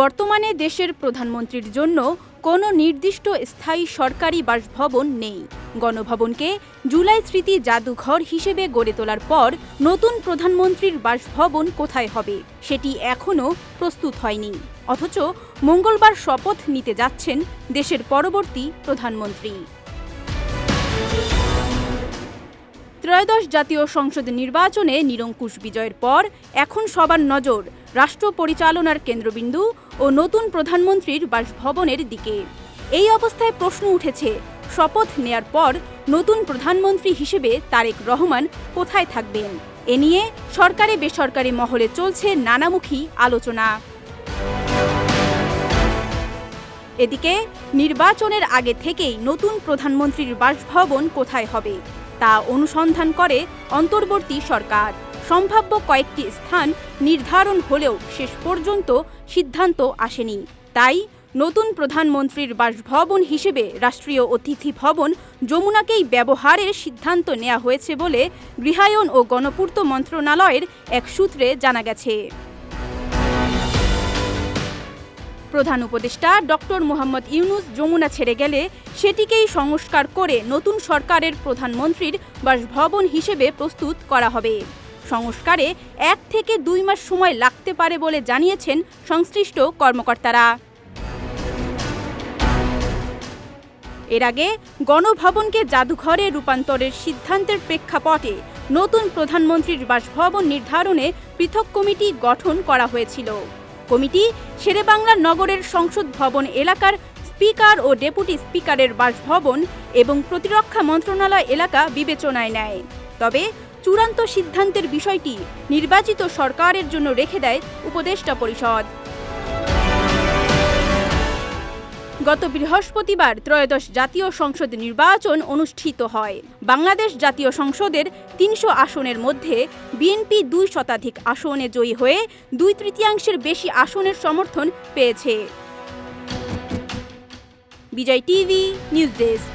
বর্তমানে দেশের প্রধানমন্ত্রীর জন্য কোনো নির্দিষ্ট স্থায়ী সরকারি বাসভবন নেই। গণভবনকে জুলাই স্মৃতি জাদুঘর হিসেবে গড়ে তোলার পর নতুন প্রধানমন্ত্রীর বাসভবন কোথায় হবে সেটি এখনও প্রস্তুত হয়নি। অথচ মঙ্গলবার শপথ নিতে যাচ্ছেন দেশের পরবর্তী প্রধানমন্ত্রী। ত্রয়োদশ জাতীয় সংসদ নির্বাচনে নিরঙ্কুশ বিজয়ের পর এখন সবার নজর রাষ্ট্র পরিচালনার কেন্দ্রবিন্দু ও নতুন প্রধানমন্ত্রীর বাসভবনের দিকে। এই অবস্থায় প্রশ্ন উঠেছে, শপথ নেয়ার পর নতুন প্রধানমন্ত্রী হিসেবে তারেক রহমান কোথায় থাকবেন? এ নিয়ে সরকারি বেসরকারি মহলে চলছে নানামুখী আলোচনা। এদিকে নির্বাচনের আগে থেকেই নতুন প্রধানমন্ত্রীর বাসভবন কোথায় হবে তা অনুসন্ধান করে অন্তর্বর্তী সরকার। সম্ভাব্য কয়েকটি স্থান নির্ধারণ হলেও শেষ পর্যন্ত সিদ্ধান্ত আসেনি। তাই নতুন প্রধানমন্ত্রীর বাসভবন হিসেবে রাষ্ট্রীয় অতিথি ভবন যমুনাকেই ব্যবহারের সিদ্ধান্ত নেওয়া হয়েছে বলে গৃহায়ন ও গণপূর্ত মন্ত্রণালয়ের এক সূত্রে জানা গেছে। প্রধান উপদেষ্টা ডক্টর মোহাম্মদ ইউনূস যমুনা ছেড়ে গেলে সেটিকেই সংস্কার করে নতুন সরকারের প্রধানমন্ত্রীর বাসভবন হিসেবে প্রস্তুত করা হবে। সংস্কারে 1 থেকে 2 মাস সময় লাগতে পারে বলে জানিয়েছেন সংশ্লিষ্ট কর্মকর্তারা। এর আগে গণভবনকে জাদুঘরে রূপান্তরের সিদ্ধান্তের প্রেক্ষাপটে নতুন প্রধানমন্ত্রীর বাসভবন নির্ধারণে পৃথক কমিটি গঠন করা হয়েছিল। কমিটি শেরেবাংলা নগরের সংসদ ভবন এলাকার স্পিকার ও ডেপুটি স্পিকারের বাসভবন এবং প্রতিরক্ষা মন্ত্রণালয় এলাকা বিবেচনায় নেয়। তবে চূড়ান্ত সিদ্ধান্তের বিষয়টি নির্বাচিত সরকারের জন্য রেখে দেয় উপদেষ্টা পরিষদ। গত বৃহস্পতিবার ত্রয়োদশ জাতীয় সংসদ নির্বাচন অনুষ্ঠিত হয়। বাংলাদেশ জাতীয় সংসদের 300 আসনের মধ্যে বিএনপি 2 শতাধিক আসনে জয়ী হয়ে 2/3 বেশি আসনের সমর্থন পেয়েছে। বিজয় টিভি নিউজ ডেস্ক।